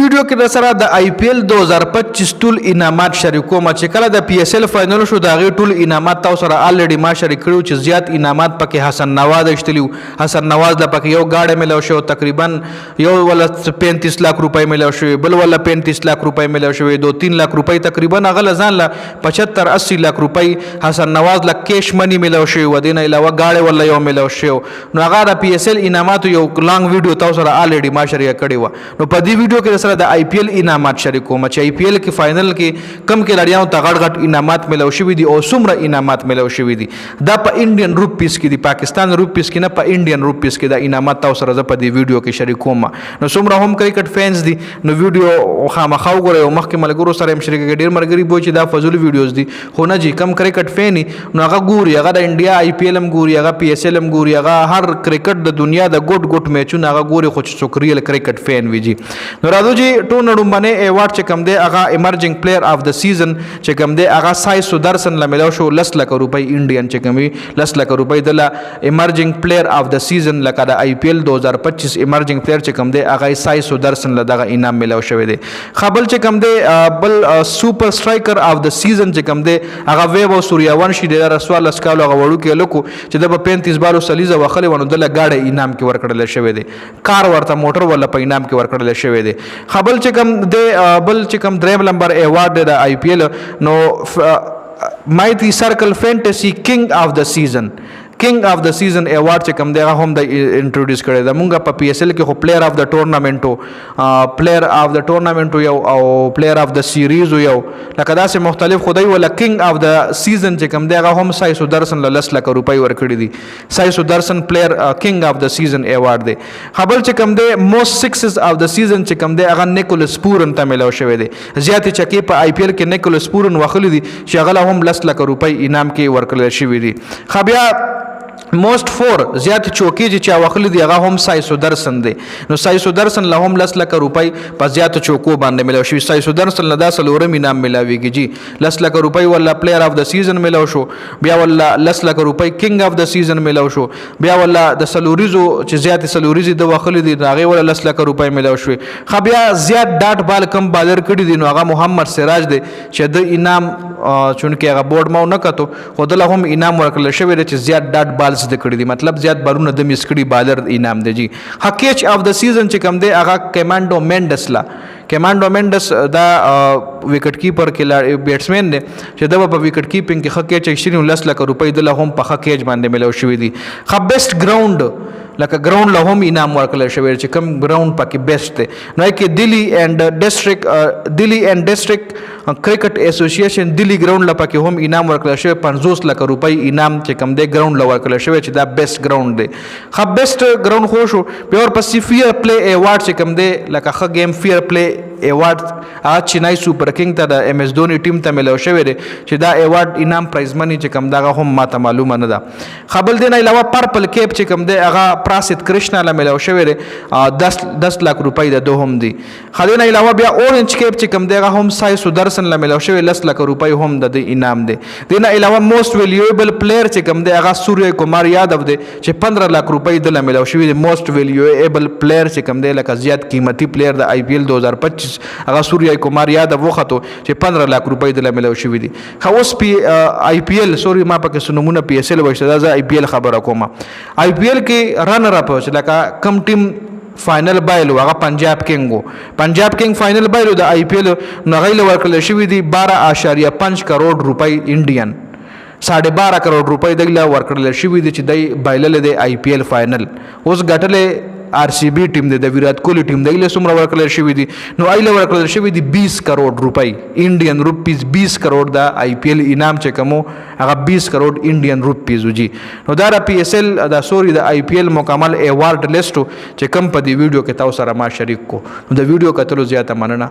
ویډیو کې د سره د آی پی ایل 2025 ټول انعامات شریکوم چې کله د پی ایس ایل فائنل شو دا غي ټول انعامات تاسو سره الریډي ما شریک کړو چې زیات انعامات پکې حسن نواز اشتلیو حسن نواز د پکې یو گاډه ملو شو تقریبا یو ولا 35 لک روپۍ ملو شو بل ولا 35 لک روپۍ ملو شو 2-3 لک روپۍ تقریبا غل ځان له 75-80 لک روپۍ حسن نواز له کیش منی ملو شو ودینه علاوه گاډه ولا یو ملو شو نو هغه د پی ایس ایل انعامات یو لانګ ویډیو تاسو سره الریډي ما شریک کړی و نو په دې ویډیو کې سره د آی پی ایل انعامات شریکوم چې آی پی ایل کې فائنل کې کم کھلاڑیانو ته غټ غټ انعامات ملو شوي دي او څومره انعامات ملو شوي دي دا په انډین روپیز کې دي پاکستان روپیز کې نه په انډین روپیز کې دا انعامات تاسو سره په دې ویډیو کې شریکوم نو څومره هم کرکټ فینز دي نو ویډیو خامخا وګورئ او مخکې ملګرو سره هم شریک کړئ ډېر مرګري بو چې دا فضول ویډیوز دي خو نه جی کم کرکټ فین نو هغه ګوري هغه د انډیا آی پی ایل هم ګوري هغه پی ایس ایل هم ګوري هغه هر کرکټ د دنیا د ګوټ ګوټ میچونه هغه ګوري خو چې څوک ریل کرکټ فین وي جی نو راځو جی ټول نړم باندې ایوارډ چې کم دی هغه ایمرجنګ پلیئر اف د سیزن چې کم دی هغه سای سودرسن لملو شو 10 لک روپۍ انډین چې کمی 10 لک روپۍ د ایمرجنګ پلیئر اف د سیزن لکه د آی پی ایل 2025 ایمرجنګ پلیئر چې کم دی هغه سای سودرسن له دغه انعام ملو شوی دی خپل چې کم دی بل سوپر سټرایکر اف د سیزن چې کم دی هغه ویو سوریاونشي د رسوال اسکالو هغه وړو کې لکو چې د 35 بالو سلیزه وخلې ونه د لګاډه انعام کې ورکړل شوی دی کار ورته موټر ولا په انعام کې ورکړل شوی دی خپل چې کم دی بل چې کم دریم نمبر ایوارډ د آی پی ایل نو مایتی سرکل فینټسی کینګ اف د سیزن کینګ اف د سیزن ایوارډ چې کوم دی هغه هم د انټروډیوس کړی دا مونږ په پی ایس ایل کې خو پلیئر اف د ټورنامنټو یو او پلیئر اف د سیریز یو لکه داسې مختلف خدای ولا کینګ اف د سیزن چې کوم دی هغه هم سای سودرسن له 10 لک روپۍ ورکړي دي سای سودرسن پلیئر کینګ اف د سیزن ایوارډ دی خبل چې کوم دی موست سکسز اف د سیزن چې کوم دی هغه نیکولس پورن ته ملو شوی دی زیات چکی په آی پی ایل کې نیکولس پورن وخلی دي چې هغه هم 10 لک روپۍ انعام کې ورکړل شوی دي خبیا موست فور زیات چوکی چې واخلي دی هغه هم سای سودرسن دی نو سای سودرسن له هم 10 لک روپۍ په زیات چوکو باندې ملو شو سای سودرسن له 10 لورم انعام ملاويږي جی 10 لک روپۍ ولا پلیئر اف د سیزن ملو شو بیا ولا 10 لک روپۍ کینګ اف د سیزن ملو شو بیا ولا د سلوریزو چې زیات سلوریزي د واخلي دی هغه ولا 10 لک روپۍ ملو شو خو بیا زیات ډاټ بال کم بالر کړي دي نو هغه محمد سراج دی چې د انعام چونکه هغه بورډ ماو نه کتو خو د لهم انعام ورکړل شوی چې زیات ډاټ بال د کړی دی مطلب زیات بالونه د مسکړي بالر انعام دی جی کیچ اف د سیزن چې کم دی هغه کمانډو مینډس دا وکټ کیپر کې بیټسمن دی چې د په وکټ کیپینګ کې خکې چې 10 لک روپۍ د لهم په خکېج باندې ملو شوی دی خ بیسټ ګراوند لکه ګراوند له هم انعام ورکړل شوی چې کم ګراوند پکې بیسټ دی نو کې دلی اینڈ ډیسټریکټ کرکټ ایسوسییشن دلی ګراوند لپاره هم انعام ورکړل شوی 50 لک روپۍ انعام چې کم دی ګراوند لور ورکړل شوی چې دا بیسټ ګراوند دی خو بیسټ ګراوند خو شو پیور پسې فیر پلی ایوارډ چې کم دی لکه خ گیم فیر پلی ایوارډ چینای سوپر کینګ ته د ایم ایس دونی ټیم ته ملو شوی دی چې دا ایوارډ انعام پرایز منی چې کم دا هم ماته معلومه نه ده خپل دین علاوه پرپل کیپ چې کم دی هغه پراسد کرشنا له ملو شوی دی 10 لک روپۍ د دوهم دی خدین علاوه بیا اورنج کیپ چې کم دی هغه هم سای سودرسن له ملو شوی 10 لک روپۍ هم د انعام دی دین علاوه موست ویلیویبل پلیئر چې کم دی هغه سوریه کمار یادو دی چې 15 لک روپۍ د ملو شوی دی موست ویلیویبل پلیئر چې کم دی لکه زیات قیمتي پلیئر د آی پی ایل 2025 هغه سوریه کمار یادو وختو چې 15 لک روپۍ د ملو شوی دی خو اوس پی آی پی ایل سوري ما پکې سنمونه پی ایس ایل وشته دا آی پی ایل خبره کوم آی پی ایل کې رنر اپ لکه کم ټیم فائنل بایلو هغه پنجاب کینګ فائنل بایلو د آی پی ایل نو غیله ورکړل شوی دی 12.5 کروڑ روپۍ انډین 12.5 کروڑ روپۍ دغه ورکړل شوی دی چې د بایلل دی آی پی ایل فائنل اوس غټلې آر سی بی ټیم د ویرات کوهلی ټیم دغه سمره ورکړل شوی دی نو ایله ورکړل شوی دی 20 کروڑ روپۍ انډین روپیز 20 کروڑ د آی پی ایل انعام چې کوم هغه 20 کروڑ انډین روپیز جی نو دا پی ایس ایل دا سوري د آی پی ایل مکمل ایوارډ لیست چې کم په دی ویډیو کې تاسو سره ما شریک کو نو د ویډیو کتلو زیاته مننه